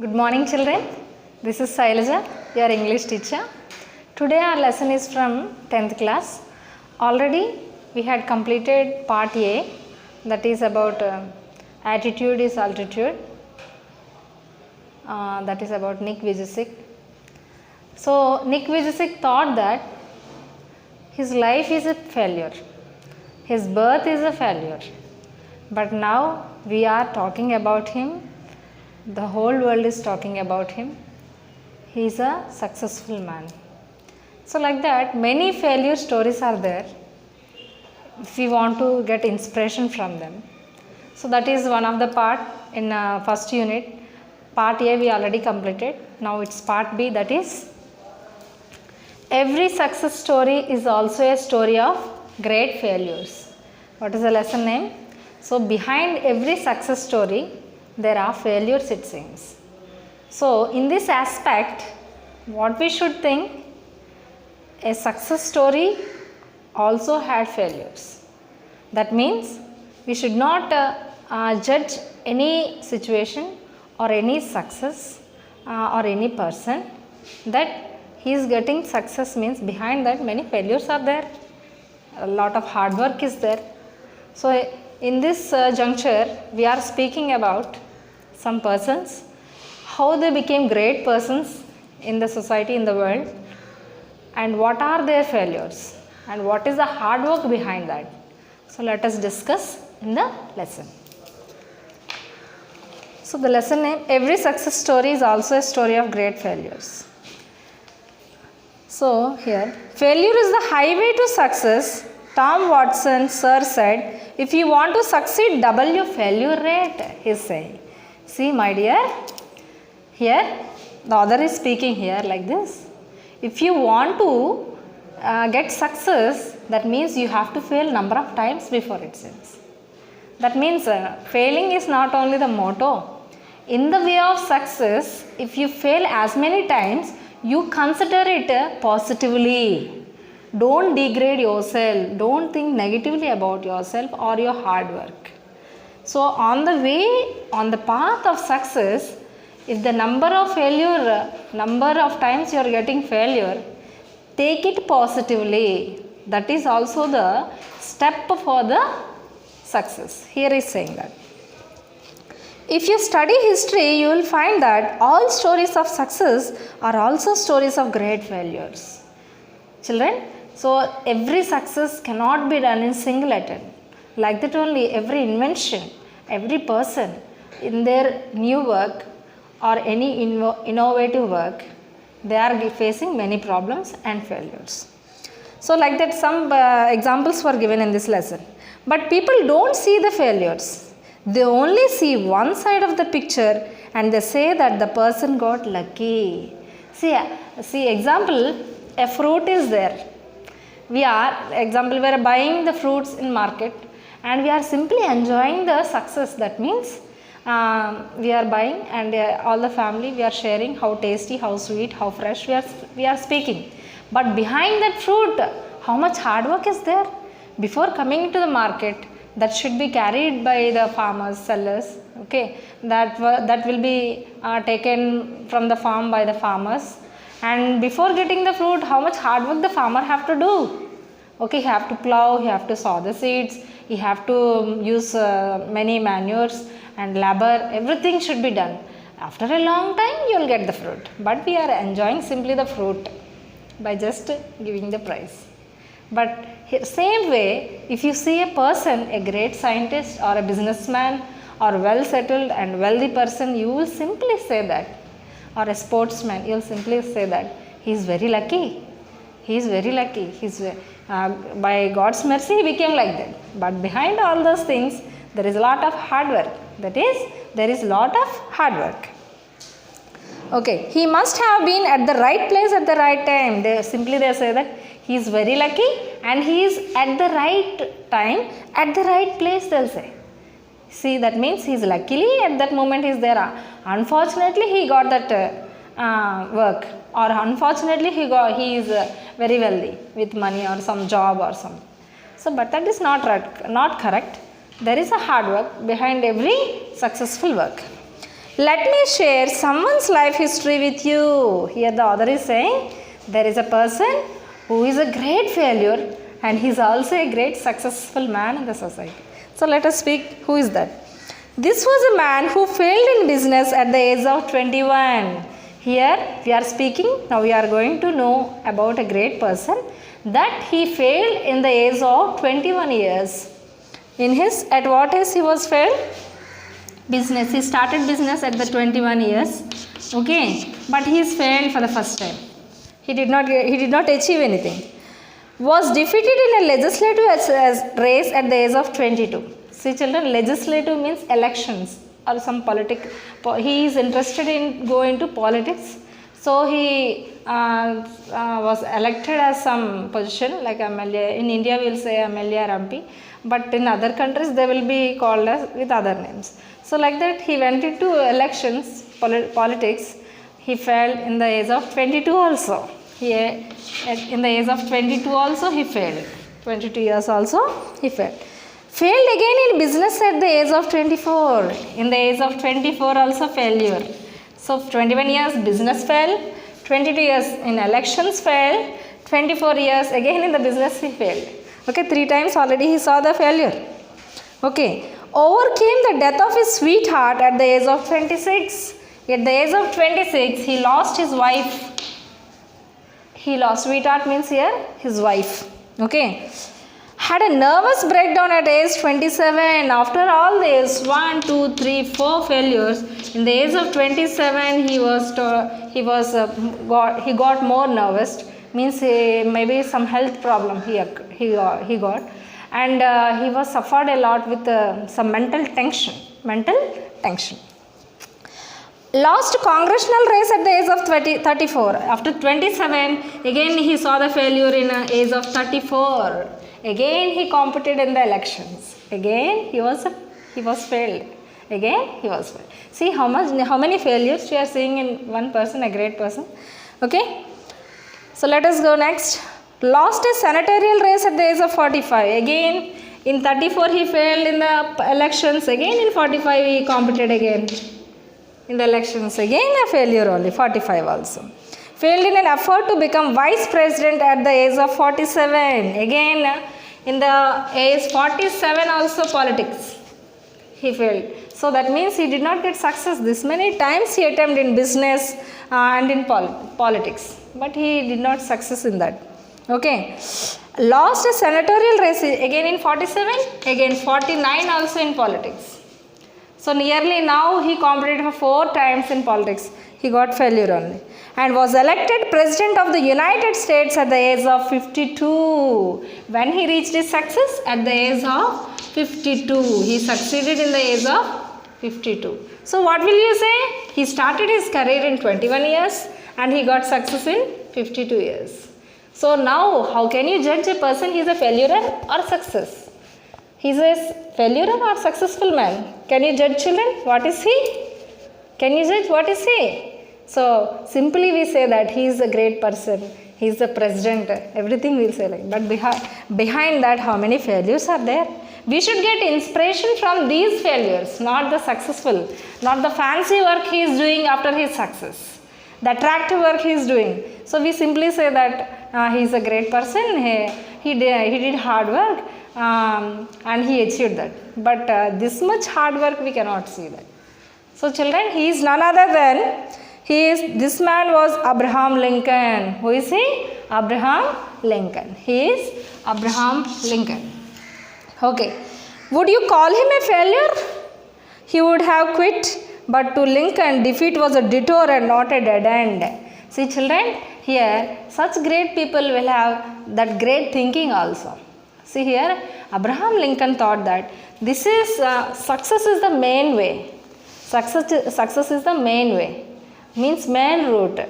Good morning children. This is Sailaja, your English teacher. Today our lesson is from 10th class. Already we had completed part A, that is about attitude is altitude. That is about Nick Vujicic. So Nick Vujicic thought that his life is a failure. His birth is a failure. But now we are talking about him. The whole world is talking about him. He is a successful man. So like that, many failure stories are there if we want to get inspiration from them. So that is one of the part in first unit. Part A we already completed. Now it's part B, that is every success story is also a story of great failures. What is the lesson name? So behind every success story there are failures, it seems. So in this aspect, what we should think, a success story also had failures. That means we should not judge any situation or any success or any person that he is getting success means behind that many failures are there. A lot of hard work is there. So in this juncture, we are speaking about some persons, how they became great persons in the society, in the world, and what are their failures and what is the hard work behind that. So let us discuss in the lesson. So the lesson name, every success story is also a story of great failures. So here, failure is the highway to success. Tom Watson sir said, if you want to succeed, double your failure rate, he is saying. See my dear, here the author is speaking here like this. If you want to get success, that means you have to fail number of times before it seems. That means failing is not only the motto. In the way of success, if you fail as many times, you consider it positively. Don't degrade yourself. Don't think negatively about yourself or your hard work. So on the way, on the path of success, if the number of times you are getting failure, take it positively. That is also the step for the success. Here is saying that. If you study history, you will find that all stories of success are also stories of great failures. Children, so every success cannot be done in single attempt. Like that only every invention, every person in their new work or any innovative work, they are facing many problems and failures. So like that some examples were given in this lesson. But people don't see the failures. They only see one side of the picture and they say that the person got lucky. See example, a fruit is there. We are buying the fruits in market and we are simply enjoying the success. That means we are buying and all the family we are sharing how tasty, how sweet, how fresh we are speaking. But behind that fruit, how much hard work is there? Before coming into the market, that should be carried by the farmers, sellers, okay, that will be taken from the farm by the farmers. And before getting the fruit, how much hard work the farmer have to do? Okay, he have to plow, he have to sow the seeds, he have to use many manures and labor, everything should be done. After a long time, you will get the fruit. But we are enjoying simply the fruit by just giving the price. But same way, if you see a person, a great scientist or a businessman or well settled and wealthy person, you will simply say that. Or a sportsman, you will simply say that he is very lucky. He is very lucky. By God's mercy, he became like that. But behind all those things, there is a lot of hard work. That is, there is a lot of hard work. Okay, he must have been at the right place at the right time. They say that he is very lucky and he is at the right time, at the right place, they will say. See, that means he is luckily at that moment he is there. Unfortunately, he got that work, or unfortunately he is very wealthy with money or some job or some. So, but that is not correct. There is a hard work behind every successful work. Let me share someone's life history with you. Here the author is saying there is a person who is a great failure and he is also a great successful man in the society. So let us speak, who is that? This was a man who failed in business at the age of 21. Here we are speaking, now we are going to know about a great person that he failed in the age of 21 years. At what age he was failed? Business. He started business at the 21 years. Okay. But he is failed for the first time. He did not achieve anything. Was defeated in a legislative race at the age of 22. See children, legislative means elections or some he is interested in going to politics. So he was elected as some position like MLA. In India we will say MLA or MP. But in other countries they will be called as with other names. So like that he went into elections, politics. He failed in the age of 22 also. In the age of 22 also he failed. 22 years also he failed. Failed again in business at the age of 24. In the age of 24 also failure. So 21 years business failed. 22 years in elections failed. 24 years again in the business he failed. Okay, 3 times already he saw the failure. Okay. Overcame the death of his sweetheart at the age of 26. At the age of 26, he lost his wife. Sweetheart means here his wife. Okay. Had a nervous breakdown at age 27. After all this 1, 2, 3, 4 failures, in the age of 27 he got more nervous. Means maybe some health problem he got. And he was suffered a lot with some mental tension. Lost congressional race at the age of 34. After 27, again he saw the failure in age of 34. Again he competed in the elections. Again he was failed. Again he was failed. See how many failures we are seeing in one person, a great person. Okay. So let us go next. Lost a senatorial race at the age of 45. Again in 34 he failed in the elections. Again in 45 he competed again in the elections. Again a failure only. 45 also. Failed in an effort to become vice president at the age of 47. Again in the age 47 also politics. He failed. So that means he did not get success. This many times he attempted in business and in politics. But he did not success in that. Okay. Lost a senatorial race again in 47, again 49 also in politics. So nearly now he competed for 4 times in politics. He got failure only. And was elected President of the United States at the age of 52. When he reached his success? At the age of 52. He succeeded in the age of 52. So what will you say? He started his career in 21 years and he got success in 52 years. So now how can you judge a person he is a failure or success? He is a failure or successful man? Can you judge children? What is he? Can you judge what is he? So simply we say that he is a great person. He is the president. Everything we will say like. But behind that how many failures are there? We should get inspiration from these failures, not the successful, not the fancy work he is doing after his success, the attractive work he is doing. So we simply say that he is a great person, he did hard work and he achieved that. But this much hard work we cannot see that. So children, he is none other than, this man was Abraham Lincoln. Who is he? Abraham Lincoln. He is Abraham Lincoln. Okay. Would you call him a failure? He would have quit, but to Lincoln, defeat was a detour and not a dead end. See children, here such great people will have that great thinking also. See here, Abraham Lincoln thought that this is success is the main way. Success is the main way. Means main route.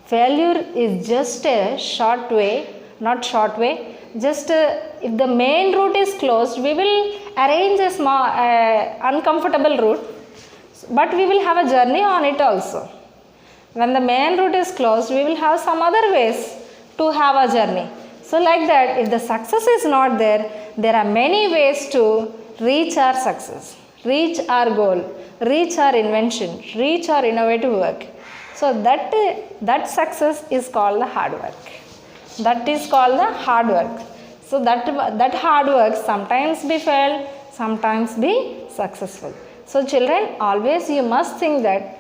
Failure is just a short way, not short way. Just if the main route is closed, we will arrange a small uncomfortable route, but we will have a journey on it also. When the main route is closed, we will have some other ways to have a journey. So like that, if the success is not there, there are many ways to reach our success, reach our goal. reach our invention, reach our innovative work. So that success is called the hard work. That is called the hard work. So that hard work sometimes be failed, sometimes be successful. So children, always you must think that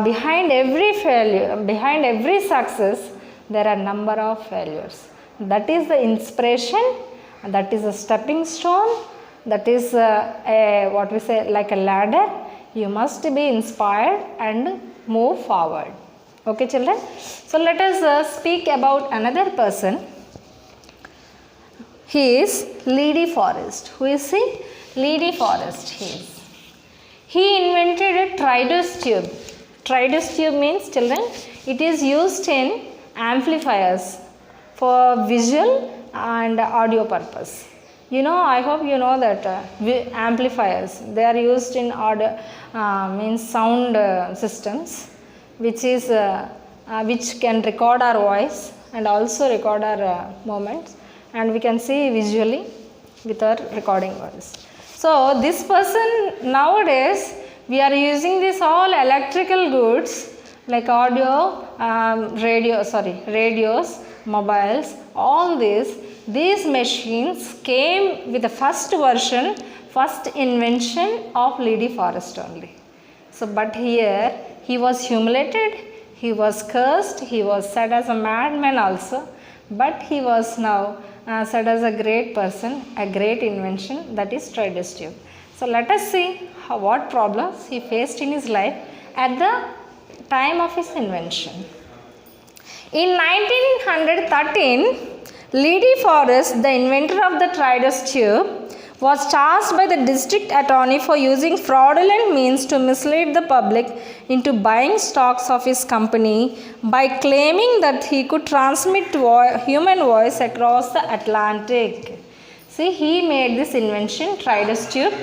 behind every failure, behind every success, there are number of failures. That is the inspiration, that is a stepping stone, that is what we say, like a ladder. You must be inspired and move forward. Okay children, so let us speak about another person. He is Lee Forest. Who is he? Lee Forest. He invented a Trydus tube. Trydus tube means, children, it is used in amplifiers for visual and audio purpose. You know, I hope you know that amplifiers, they are used in audio, means sound systems, which is which can record our voice and also record our movements, and we can see visually with our recording voice. So this person, nowadays we are using this all electrical goods like audio, radios, mobiles, all these machines came with the first version, first invention of Lee Forest only. So but here he was humiliated, he was cursed, he was said as a madman also, but he was now said as a great person, a great invention, that is Trydus tube. So let us see what problems he faced in his life at the time of his invention. In 1913, Lee Forest, the inventor of the Trydus tube, was charged by the district attorney for using fraudulent means to mislead the public into buying stocks of his company by claiming that he could transmit human voice across the Atlantic. See, he made this invention, Trydus tube.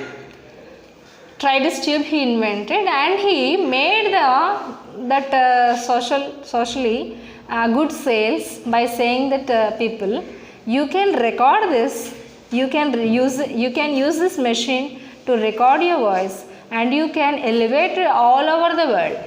Trydus tube he invented, and he made socially good sales by saying that people, you can record this, you can use this machine to record your voice, and you can elevate it all over the world.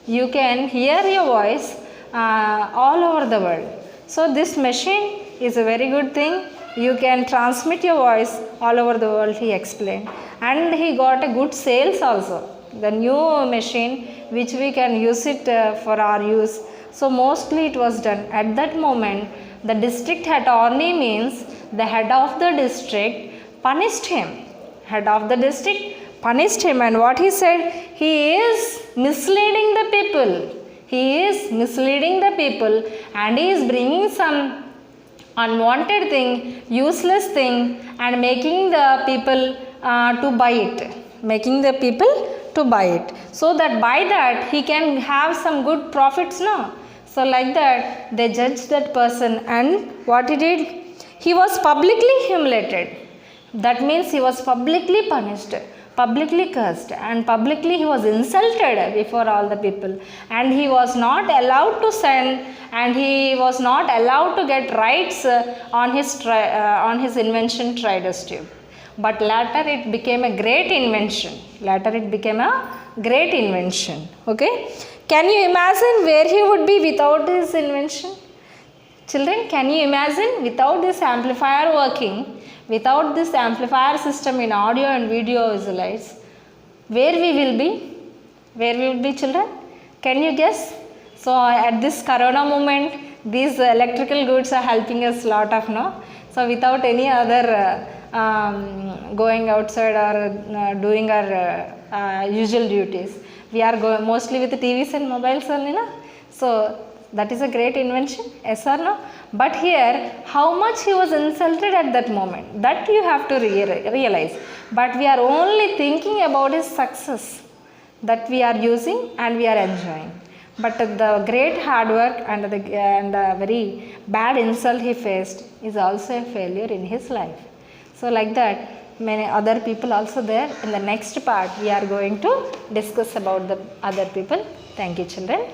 You can hear your voice all over the world. So this machine is a very good thing. You can transmit your voice all over the world, he explained. And he got a good sales also. The new machine which we can use it for our use. So mostly it was done. At that moment, the district attorney, means the head of the district, punished him. Head of the district punished him, and what he said? He is misleading the people. He is misleading the people, and he is bringing some unwanted thing, useless thing, and making the people to buy it. Making the people to buy it. So that by that he can have some good profits, no? So like that they judged that person, and what he did? He was publicly humiliated. That means he was publicly punished, publicly cursed, and publicly he was insulted before all the people, and he was not allowed to send, and he was not allowed to get rights on his invention Trydus tube. But later it became a great invention. Okay. Can you imagine where he would be without his invention? Children, can you imagine without this amplifier working, without this amplifier system in audio and video visualize, where we will be? Where we will be, children? Can you guess? So at this corona moment, these electrical goods are helping us a lot of, no? So without any other going outside or doing our usual duties, we are mostly with the TVs and mobiles only, no? So that is a great invention, yes or no? But here, how much he was insulted at that moment, that you have to realize. But we are only thinking about his success that we are using and we are enjoying. But the great hard work and the very bad insult he faced is also a failure in his life. So like that, many other people also there. In the next part, we are going to discuss about the other people. Thank you, children.